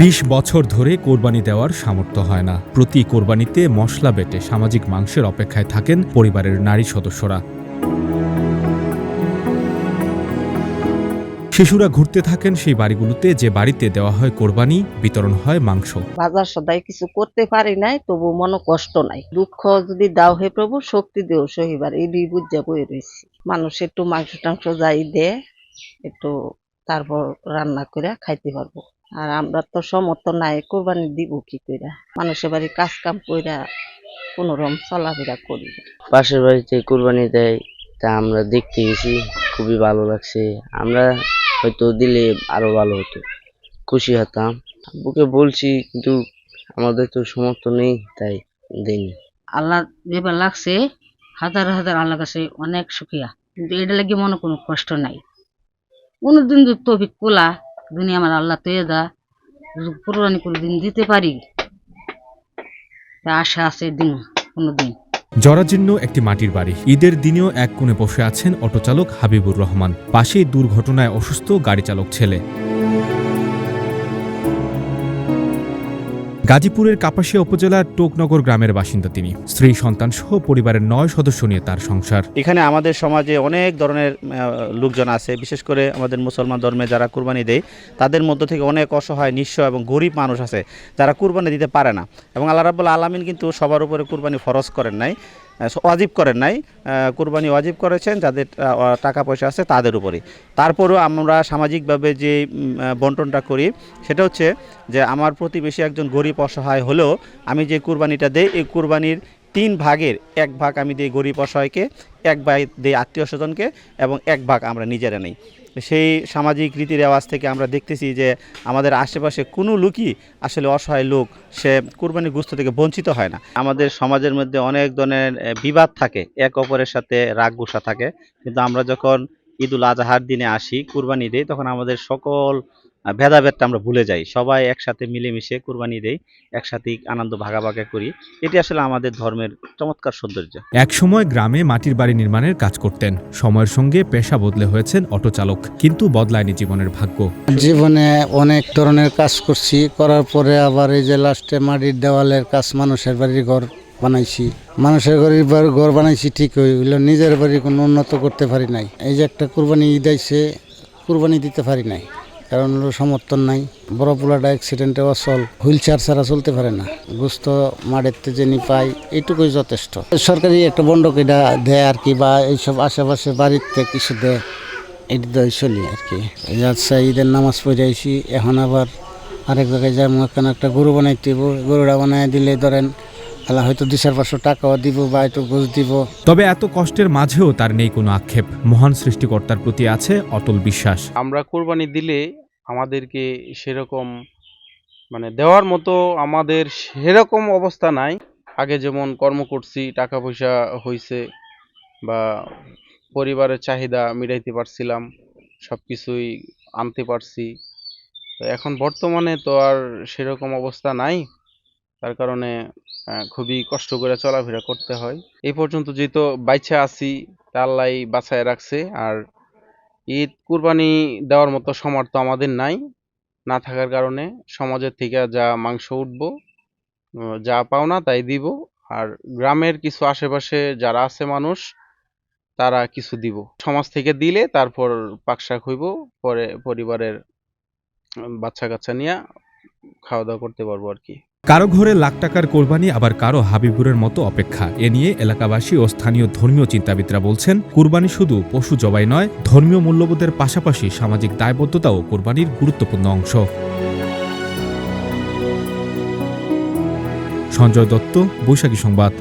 ২০ বছর ধরে কোরবানি দেওয়ার সামর্থ্য হয় না। প্রতি কোরবানিতে মশলা বেটে সামাজিক মাংসের অপেক্ষায় থাকেন পরিবারের নারী সদস্যরা। শিশুরা ঘুরতে থাকেন সেই বাড়িগুলোতে, যে বাড়িতে দেওয়া হয় কোরবানি, বিতরণ হয় মাংস। বাজার সদাই কিছু করতে পারি নাই, তবু মনে কষ্ট নাই। দুঃখ যদি দাও হে প্রভু, শক্তি দেও সহিবার, এই দুই বুঝা বই রয়েছি। মানুষ একটু মাংস টাংস যাই দে, একটু তারপর রান্না করে খাইতে পারবো। আর আমরা তো সমর্থ নাই, কোরবানি দিব কি কইরা? মানুষের বাড়ি কাজ কাম কইরা কোনোরকম চলাফেরা করি। পাশের বাড়িতে কোরবানি দেয়, তা আমরা দেখতে গেছি, খুবই ভালো লাগছে। আমরা হয়তো দিলে আরো ভালো হতো, খুশি হতাম। আব্বুকে বলছি, কিন্তু আমাদের তো সমর্থ নেই, তাই দেয়নি। আল্লাহ যেবার লাগছে, হাজার হাজার আল্লাহ কাছে অনেক সুখিয়া, কিন্তু এটা লাগে মনে কোনো কষ্ট নাই। কোনোদিন যদি তৌফিক কোলা দুনিয়া আমার আল্লাহ তৈরি দা কোরবানি করে দিন দিতে পারি, তা আশা আছে দিন কোনোদিন। জরাজীর্ণ একটি মাটির বাড়ি। ঈদের দিনেও এক কোণে বসে আছেন অটোচালক হাবিবুর রহমান। পাশেই দুর্ঘটনায় অসুস্থ গাড়ি চালক ছেলে। গাজীপুরের কাপাসিয়া উপজেলার টোকনগর গ্রামের বাসিন্দা তিনি। স্ত্রী সন্তান সহ পরিবারের ৯ সদস্য নিয়ে তার সংসার। এখানে আমাদের সমাজে অনেক ধরনের লোকজন আছে, বিশেষ করে আমাদের মুসলমান ধর্মে যারা কুরবানি দেয়, তাদের মধ্য থেকে অনেক অসহায়, নিঃস্ব এবং গরিব মানুষ আছে যারা কুরবানি দিতে পারে না। এবং আল্লাহ রাব্বুল আলামিন কিন্তু সবার উপরে কুরবানি ফরজ করেন নাই, ওয়াজিব করেন নাই। কুরবানি ওয়াজিব করেছেন যাদের টাকা পয়সা আছে তাদের উপরেই। তারপরেও আমরা সামাজিকভাবে যে বন্টনটা করি, সেটা হচ্ছে যে আমার প্রতিবেশী একজন গরিব অসহায় হলেও আমি যে কুরবানিটা দেই, এই কুরবানির 3 ভাগের 1 ভাগ আমি দিই গরিব অসহায়কে, 1 ভাগ দিই আত্মীয় স্বজনকে, এবং 1 ভাগ আমরা নিজেরা নেই। সেই সামাজিক রীতি রেওয়াজ থেকে আমরা দেখতেছি যে আমাদের আশেপাশে কোনো লোকই আসলে অসহায় লোক সে কুরবানির গোশত থেকে বঞ্চিত হয় না। আমাদের সমাজের মধ্যে অনেক ধরনের বিবাদ থাকে, এক অপরের সাথে রাগ গোসা থাকে, কিন্তু আমরা যখন ঈদুল আজহার দিনে আসি, কুরবানি দেই, তখন আমাদের সকল ভেদাভেদটা আমরা ভুলে যাই। সবাই একসাথে মিলেমিশে কুরবানি দেই, একসাথে আনন্দ ভাগাভাগি করি। এটি আসলে আমাদের ধর্মের চমৎকার সৌন্দর্য। একসময় গ্রামে মাটির বাড়ি নির্মাণের কাজ করতেন। সময়ের সঙ্গে পেশা বদলে হয়েছেন অটোচালক, কিন্তু বদলায়নি জীবনের ভাগ্য। জীবনে অনেক ধরনের কাজ করছি, করার পরে আবার এই যে লাস্টে মাটির দেওয়ালের কাজ, মানুষের বাড়ির ঘর বানাইছি। মানুষের ঘর বানাইছি ঠিক হইল, নিজের বাড়ি কোনো উন্নত করতে পারি নাই। এই যে একটা কুরবানি ঈদ আইছে, কুরবানি দিতে পারি নাই, কারণ হলো সমর্থন নাই। বড় পোলাটা অ্যাক্সিডেন্টে অচল, হুইল চেয়ার ছাড়া চলতে পারে না। গোস্ত মাঠের যিনি পাই, এইটুকুই যথেষ্ট। সরকারি একটা বন্ডক এটা দেয় আর কি, বা এইসব আশেপাশে বাড়িতে কিছু দেয়, এটি তো চলি আর কি। আচ্ছা, ঈদের নামাজ পড়ে আইসি, এখন আবার আরেক জায়গায় যাবো, এখানে একটা গরু বানাইতে দিব। গরুটা বানাই দিলে ধরেন আল্লাহ হয়তো 200-500 টাকাও দিব বা একটু গোশ দিব। তবে এত কষ্টের মাঝেও তার নেই কোনো আক্ষেপ। মহান সৃষ্টিকর্তার প্রতি আছে অটল বিশ্বাস। আমরা কোরবানি দিলে আমাদেরকে সেরকম দেওয়ার মতো আমাদের সেরকম অবস্থা নাই। আগে যেমন কর্ম করছি, টাকা পয়সা হইছে, বা পরিবারের চাহিদা মিটাইতে পারছিলাম, সবকিছুই আনতে পারছি। তো এখন বর্তমানে তো আর সেরকম অবস্থা নাই, তার কারণে খুবই কষ্ট করে চলাফেরা করতে হয়। এই পর্যন্ত যেহেতু বাইচা আছি, তা আল্লাহই বাঁচায় রাখছে। আর ঈদ কুরবানি দেওয়ার মতো সামর্থ্য আমাদের নাই, না থাকার কারণে সমাজের থেকে যা মাংস উঠবো, যা পাওনা তাই দিব। আর গ্রামের কিছু আশেপাশে যারা আছে মানুষ, তারা কিছু দিব। সমাজ থেকে দিলে তারপর পাকশাক হইব, পরে পরিবারের বাচ্চা কাচ্চা নিয়ে খাওয়া দাওয়া করতে পারবো আর কি। কারো ঘরে লাখ টাকার কোরবানি, আবার কারো হাবিবুরের মতো অপেক্ষা। এ নিয়ে এলাকাবাসী ও স্থানীয় ধর্মীয় চিন্তাবিদরা বলছেন, কুরবানি শুধু পশু জবাই নয়, ধর্মীয় মূল্যবোধের পাশাপাশি সামাজিক দায়বদ্ধতাও কোরবানির গুরুত্বপূর্ণ অংশ। সঞ্জয় দত্ত, বৈশাখী সংবাদ।